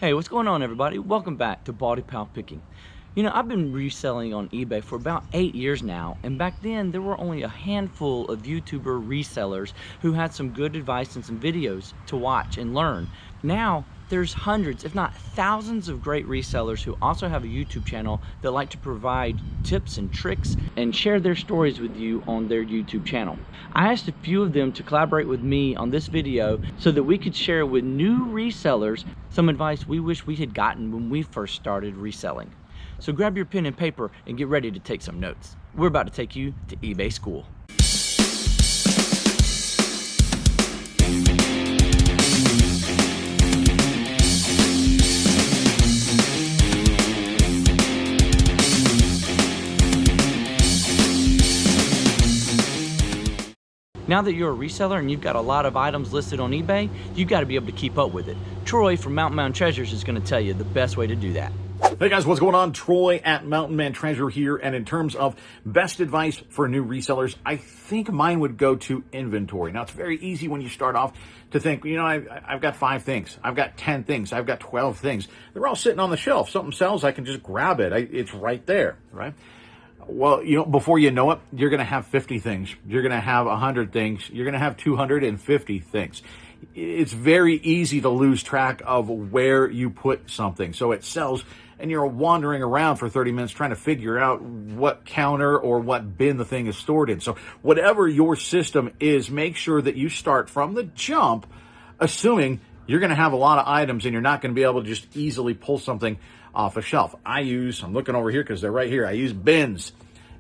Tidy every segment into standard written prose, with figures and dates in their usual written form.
Hey, what's going on, everybody? Welcome back to BaldyPal Picking. You know, I've been reselling on eBay for about 8 years now, and back then there were only a handful of YouTuber resellers who had some good advice and some videos to watch and learn. Now, there's hundreds, if not thousands, of great resellers who also have a YouTube channel that like to provide tips and tricks and share their stories with you on their YouTube channel. I asked a few of them to collaborate with me on this video so that we could share with new resellers some advice we wish we had gotten when we first started reselling. So grab your pen and paper and get ready to take some notes. We're about to take you to eBay school. Now that you're a reseller and you've got a lot of items listed on eBay, you've got to be able to keep up with it. Troy from Mountain Man Treasures is going to tell you the best way to do that. Hey guys, what's going on? Troy at Mountain Man Treasure here, and in terms of best advice for new resellers, I think mine would go to inventory. Now, it's very easy when you start off to think, you know, I've got 5 things, I've got 10 things, I've got 12 things. They're all sitting on the shelf. Something sells, I can just grab it. It's right there, right? Well, you know, before you know it, you're going to have 50 things. You're going to have 100 things. You're going to have 250 things. It's very easy to lose track of where you put something. So it sells, and you're wandering around for 30 minutes trying to figure out what counter or what bin the thing is stored in. So whatever your system is, make sure that you start from the jump, assuming you're going to have a lot of items and you're not going to be able to just easily pull something off a shelf. I'm looking over here because they're right here. I use bins,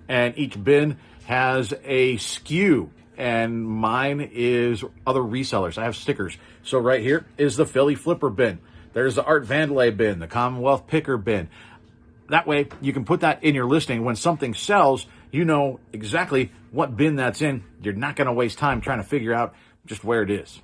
and each bin has a SKU, and mine is other resellers. I have stickers. So right here is the Philly Flipper bin. There's the Art Vandalay bin, the Commonwealth Picker bin. That way you can put that in your listing. When something sells, you know exactly what bin that's in. You're not going to waste time trying to figure out just where it is.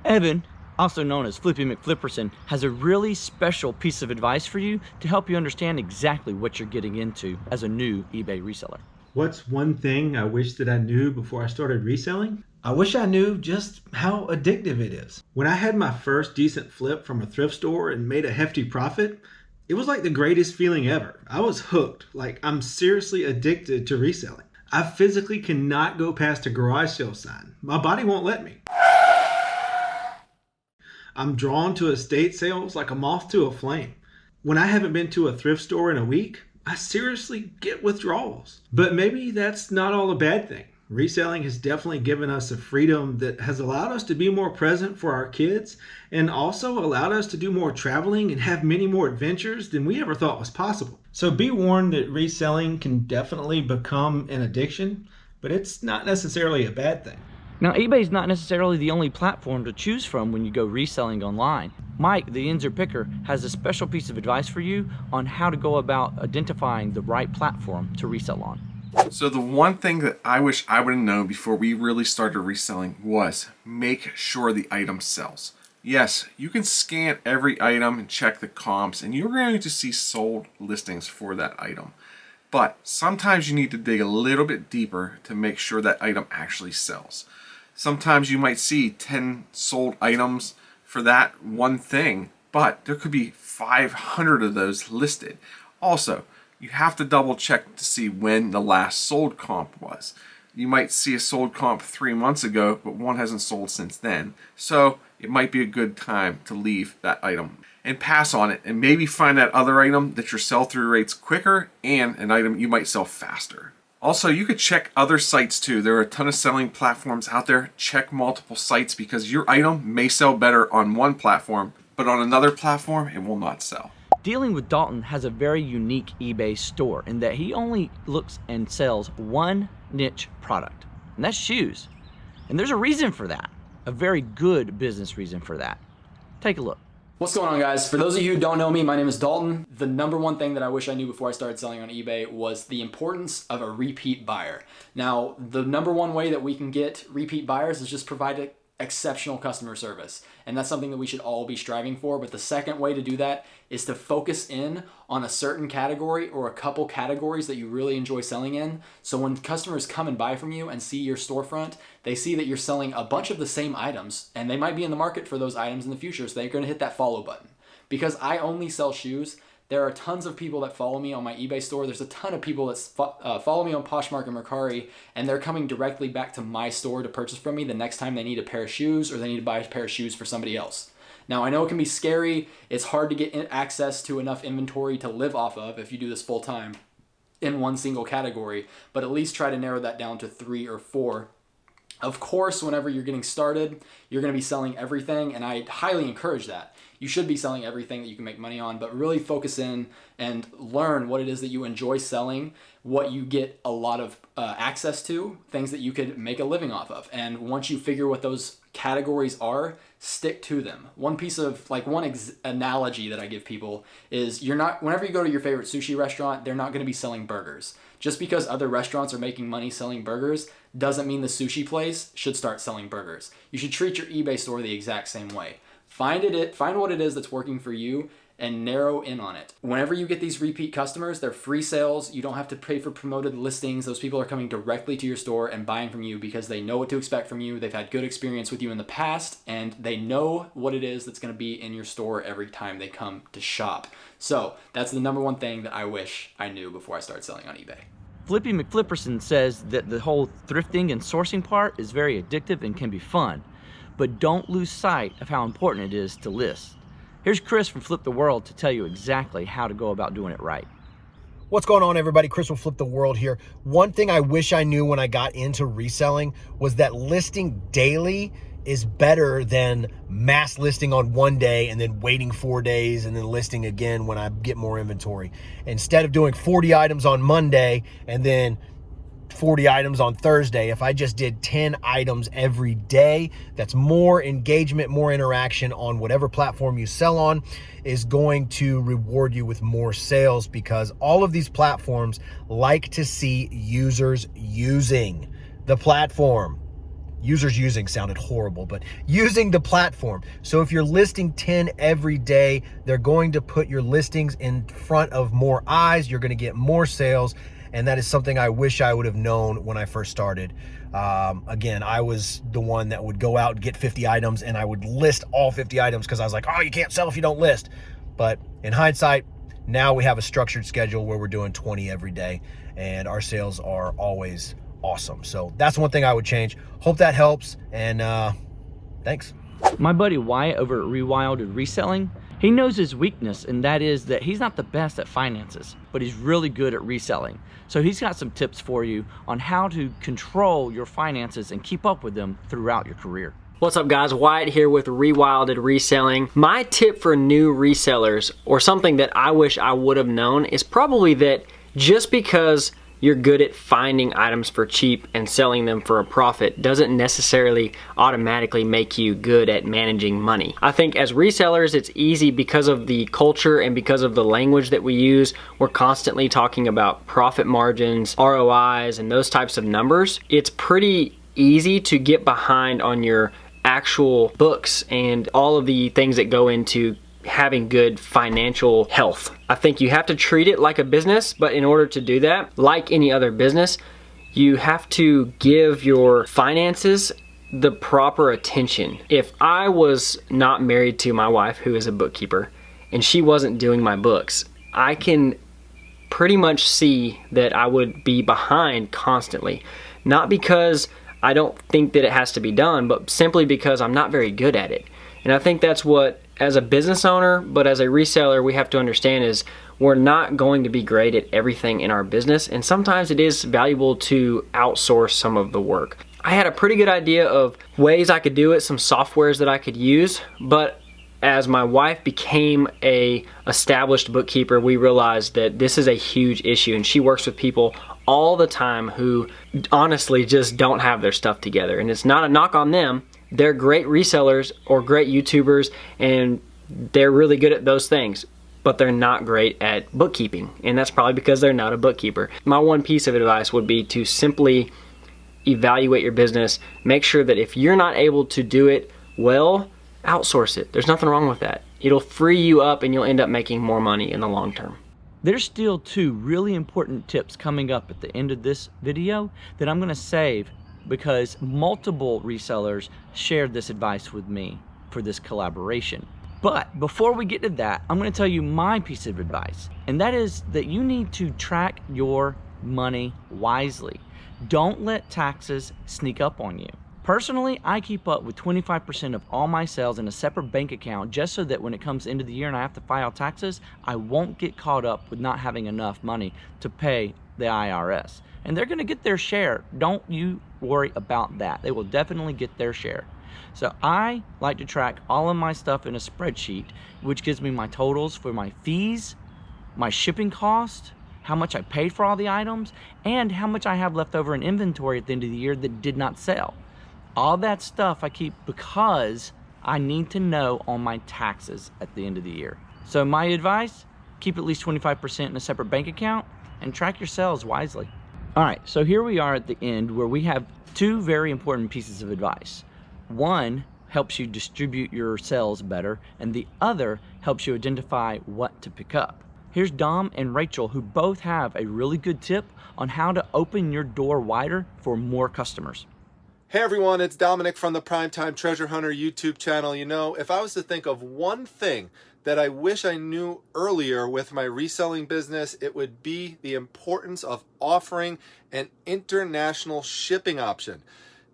Evan, also known as Flippy McFlipperson, has a really special piece of advice for you to help you understand exactly what you're getting into as a new eBay reseller. What's one thing I wish that I knew before I started reselling? I wish I knew just how addictive it is. When I had my first decent flip from a thrift store and made a hefty profit, it was like the greatest feeling ever. I was hooked, like I'm seriously addicted to reselling. I physically cannot go past a garage sale sign. My body won't let me. I'm drawn to estate sales like a moth to a flame. When I haven't been to a thrift store in a week, I seriously get withdrawals. But maybe that's not all a bad thing. Reselling has definitely given us a freedom that has allowed us to be more present for our kids, and also allowed us to do more traveling and have many more adventures than we ever thought was possible. So be warned that reselling can definitely become an addiction, but it's not necessarily a bad thing. Now, eBay is not necessarily the only platform to choose from when you go reselling online. Mike, the Inzer Picker, has a special piece of advice for you on how to go about identifying the right platform to resell on. So the one thing that I wish I would have known before we really started reselling was make sure the item sells. Yes, you can scan every item and check the comps, and you're going to see sold listings for that item. But sometimes you need to dig a little bit deeper to make sure that item actually sells. Sometimes you might see 10 sold items for that one thing, but there could be 500 of those listed. Also, you have to double check to see when the last sold comp was. You might see a sold comp 3 months ago, but one hasn't sold since then. So it might be a good time to leave that item and pass on it, and maybe find that other item that your sell-through rate's quicker and an item you might sell faster. Also, you could check other sites too. There are a ton of selling platforms out there. Check multiple sites because your item may sell better on one platform, but on another platform, it will not sell. Dealing with Dalton has a very unique eBay store in that he only looks and sells one niche product, and that's shoes. And there's a reason for that, a very good business reason for that. Take a look. What's going on, guys? For those of you who don't know me, my name is Dalton. The number one thing that I wish I knew before I started selling on eBay was the importance of a repeat buyer. Now, the number one way that we can get repeat buyers is just provide exceptional customer service. And that's something that we should all be striving for. But the second way to do that is to focus in on a certain category or a couple categories that you really enjoy selling in. So when customers come and buy from you and see your storefront, they see that you're selling a bunch of the same items and they might be in the market for those items in the future. So they're going to hit that follow button. because I only sell shoes, there are tons of people that follow me on my eBay store. There's a ton of people that follow me on Poshmark and Mercari, and they're coming directly back to my store to purchase from me the next time they need a pair of shoes or they need to buy a pair of shoes for somebody else. Now, I know it can be scary. It's hard to get access to enough inventory to live off of if you do this full time in one single category, but at least try to narrow that down to 3 or 4. Of course, whenever you're getting started, you're going to be selling everything, and I highly encourage that. You should be selling everything that you can make money on, but really focus in and learn what it is that you enjoy selling, what you get a lot of access to, things that you could make a living off of. And once you figure what those categories are, stick to them. One piece of, analogy that I give people is whenever you go to your favorite sushi restaurant, they're not going to be selling burgers. Just because other restaurants are making money selling burgers doesn't mean the sushi place should start selling burgers. You should treat your eBay store the exact same way. Find what it is that's working for you and narrow in on it. Whenever you get these repeat customers, they're free sales. You don't have to pay for promoted listings. Those people are coming directly to your store and buying from you because they know what to expect from you. They've had good experience with you in the past, and they know what it is that's going to be in your store every time they come to shop. So that's the number one thing that I wish I knew before I started selling on eBay. Flippy McFlipperson says that the whole thrifting and sourcing part is very addictive and can be fun, but don't lose sight of how important it is to list. Here's Chris from Flip the World to tell you exactly how to go about doing it right. What's going on, everybody? Chris will Flip the World here. One thing I wish I knew when I got into reselling was that listing daily is better than mass listing on one day and then waiting 4 days and then listing again when I get more inventory. Instead of doing 40 items on Monday and then 40 items on Thursday, if I just did 10 items every day, that's more engagement, more interaction on whatever platform you sell on is going to reward you with more sales, because all of these platforms like to see users using the platform. Users using sounded horrible, but using the platform. So if you're listing 10 every day, they're going to put your listings in front of more eyes. You're going to get more sales. And that is something I wish I would have known when I first started. Again, I was the one that would go out and get 50 items and I would list all 50 items because I was like, oh, you can't sell if you don't list. But in hindsight, now we have a structured schedule where we're doing 20 every day and our sales are always awesome. So that's one thing I would change. Hope that helps, and thanks. My buddy Wyatt over at Rewilded Reselling, he knows his weakness, and that is that he's not the best at finances, but he's really good at reselling. So he's got some tips for you on how to control your finances and keep up with them throughout your career. What's up, guys? Wyatt here with Rewilded Reselling. My tip for new resellers, or something that I wish I would have known, is probably that just because you're good at finding items for cheap and selling them for a profit doesn't necessarily automatically make you good at managing money. I think as resellers, it's easy because of the culture and because of the language that we use. We're constantly talking about profit margins, ROIs, and those types of numbers. It's pretty easy to get behind on your actual books and all of the things that go into having good financial health. I think you have to treat it like a business, but in order to do that, like any other business, you have to give your finances the proper attention. If I was not married to my wife, who is a bookkeeper, and she wasn't doing my books, I can pretty much see that I would be behind constantly. Not because I don't think that it has to be done, but simply because I'm not very good at it. And I think that's what, as a business owner, but as a reseller, we have to understand is we're not going to be great at everything in our business, and sometimes it is valuable to outsource some of the work. I had a pretty good idea of ways I could do it, some softwares that I could use, but as my wife became a established bookkeeper, we realized that this is a huge issue, and she works with people all the time who honestly just don't have their stuff together. And it's not a knock on them. They're great resellers or great YouTubers, and they're really good at those things, but they're not great at bookkeeping, and that's probably because they're not a bookkeeper. My one piece of advice would be to simply evaluate your business. Make sure that if you're not able to do it well, outsource it. There's nothing wrong with that. It'll free you up and you'll end up making more money in the long term. There's still 2 really important tips coming up at the end of this video that I'm going to save because multiple resellers shared this advice with me for this collaboration. But before we get to that, I'm going to tell you my piece of advice, and that is that you need to track your money wisely. Don't let taxes sneak up on you. Personally, I keep up with 25% of all my sales in a separate bank account just so that when it comes into the year and I have to file taxes, I won't get caught up with not having enough money to pay the IRS. And they're going to get their share. Don't you worry about that. They will definitely get their share. So I like to track all of my stuff in a spreadsheet, which gives me my totals for my fees, my shipping cost, how much I paid for all the items, and how much I have left over in inventory at the end of the year that did not sell. All that stuff I keep because I need to know on my taxes at the end of the year. So my advice, keep at least 25% in a separate bank account and track your sales wisely. All right, so here we are at the end where we have two very important pieces of advice. One helps you distribute your sales better, and the other helps you identify what to pick up. Here's Dom and Rachel, who both have a really good tip on how to open your door wider for more customers. Hey everyone, it's Dominic from the Primetime Treasure Hunter YouTube channel. You know, if I was to think of one thing that I wish I knew earlier with my reselling business, it would be the importance of offering an international shipping option.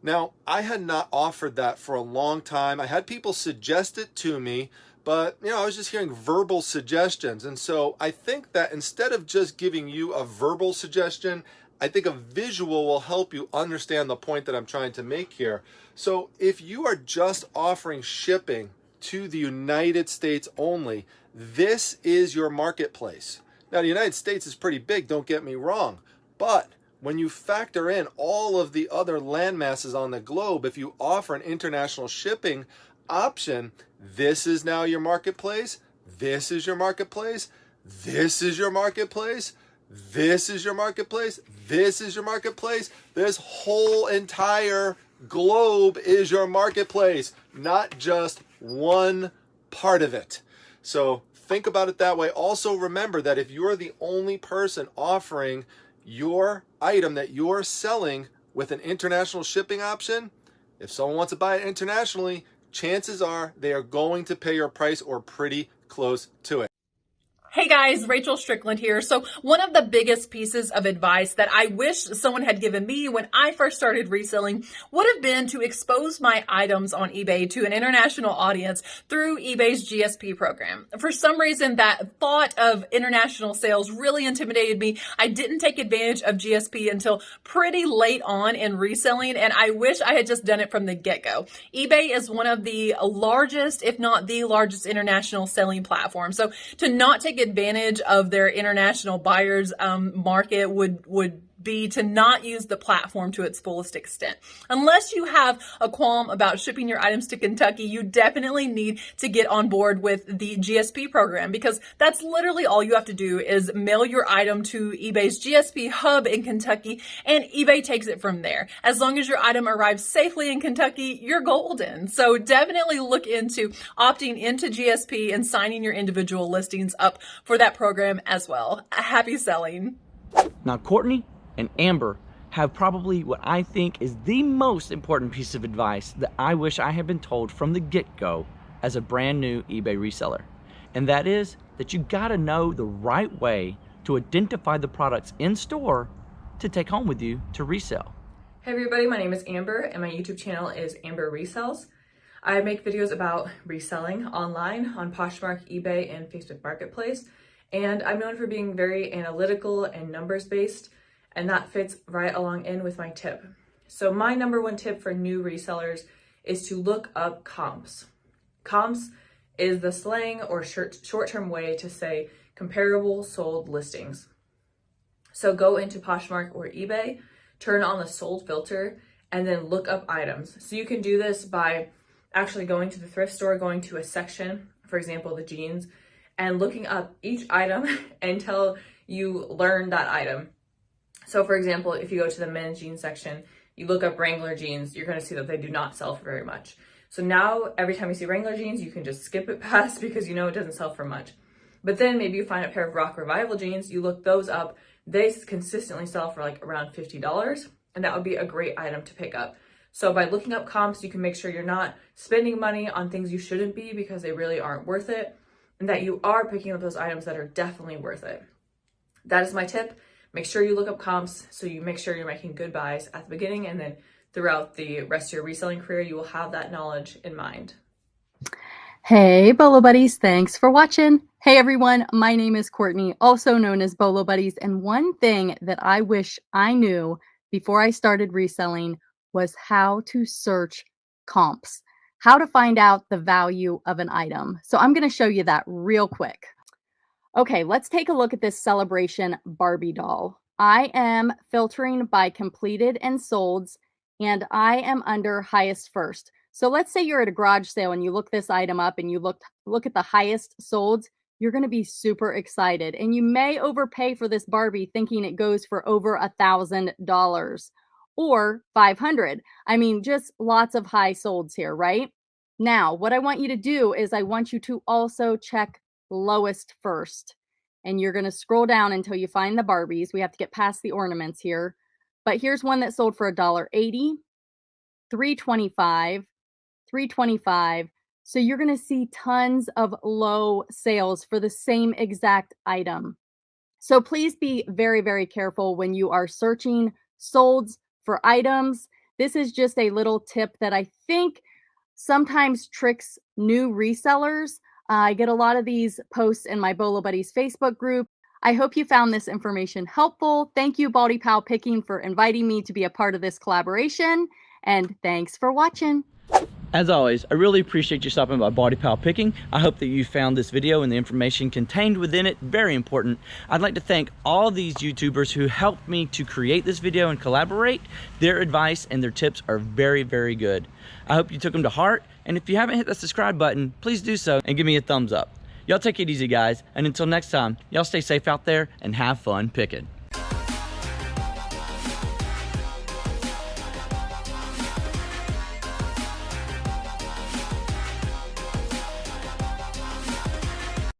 Now, I had not offered that for a long time. I had people suggest it to me, but I was just hearing verbal suggestions. And so I think that instead of just giving you a verbal suggestion, I think a visual will help you understand the point that I'm trying to make here. So if you are just offering shipping to the United States only, this is your marketplace. Now, the United States is pretty big, don't get me wrong, but when you factor in all of the other land masses on the globe, if you offer an international shipping option, this is now your marketplace, this is your marketplace, this is your marketplace, this is your marketplace, this is your marketplace. This whole entire globe is your marketplace, not just one part of it. So think about it that way. Also remember that if you're the only person offering your item that you're selling with an international shipping option, if someone wants to buy it internationally, chances are they are going to pay your price or pretty close to it. Hey guys, Rachel Strickland here. So one of the biggest pieces of advice that I wish someone had given me when I first started reselling would have been to expose my items on eBay to an international audience through eBay's GSP program. For some reason, that thought of international sales really intimidated me. I didn't take advantage of GSP until pretty late on in reselling, and I wish I had just done it from the get-go. eBay is one of the largest, if not the largest, international selling platform. So to not take advantage of their international buyers market would be to not use the platform to its fullest extent. Unless you have a qualm about shipping your items to Kentucky, you definitely need to get on board with the GSP program, because that's literally all you have to do is mail your item to eBay's GSP hub in Kentucky, and eBay takes it from there. As long as your item arrives safely in Kentucky, you're golden. So definitely look into opting into GSP and signing your individual listings up for that program as well. Happy selling. Now, Courtney and Amber have probably what I think is the most important piece of advice that I wish I had been told from the get-go as a brand new eBay reseller. And that is that you gotta know the right way to identify the products in store to take home with you to resell. Hey everybody, my name is Amber and my YouTube channel is Amber Resells. I make videos about reselling online on Poshmark, eBay, and Facebook Marketplace. And I'm known for being very analytical and numbers-based, and that fits right along in with my tip. So my number one tip for new resellers is to look up comps. Comps is the slang or short-term way to say comparable sold listings. So go into Poshmark or eBay, turn on the sold filter, and then look up items. So you can do this by actually going to the thrift store, going to a section, for example, the jeans, and looking up each item until you learn that item. So for example, if you go to the men's jeans section, you look up Wrangler jeans, you're going to see that they do not sell for very much. So now every time you see Wrangler jeans, you can just skip it past because you know it doesn't sell for much. But then maybe you find a pair of Rock Revival jeans, you look those up, they consistently sell for like around $50, and that would be a great item to pick up. So by looking up comps, you can make sure you're not spending money on things you shouldn't be because they really aren't worth it, and that you are picking up those items that are definitely worth it. That is my tip. Make sure you look up comps so you make sure you're making good buys at the beginning, and then throughout the rest of your reselling career, you will have that knowledge in mind. Hey, Bolo Buddies, thanks for watching. Hey everyone, my name is Courtney, also known as Bolo Buddies, and one thing that I wish I knew before I started reselling was how to search comps, how to find out the value of an item. So I'm going to show you that real quick. Okay, let's take a look at this Celebration Barbie doll. I am filtering by completed and solds, and I am under highest first. So let's say you're at a garage sale and you look this item up and you look at the highest solds, you're going to be super excited. And you may overpay for this Barbie thinking it goes for over $1,000 or $500. I mean, just lots of high solds here, right? Now, what I want you to do is I want you to also check lowest first. And you're going to scroll down until you find the Barbies. We have to get past the ornaments here. But here's one that sold for $1.80, $3.25, $3.25. So you're going to see tons of low sales for the same exact item. So please be very, very careful when you are searching solds for items. This is just a little tip that I think sometimes tricks new resellers. I get a lot of these posts in my Bolo Buddies Facebook group. I hope you found this information helpful. Thank you, BaldyPal Picking, for inviting me to be a part of this collaboration. And thanks for watching. As always, I really appreciate you stopping by BaldyPal Picking. I hope that you found this video and the information contained within it very important. I'd like to thank all these YouTubers who helped me to create this video and collaborate. Their advice and their tips are very, very good. I hope you took them to heart, and if you haven't hit the subscribe button, please do so and give me a thumbs up. Y'all take it easy, guys, and until next time, y'all stay safe out there and have fun picking.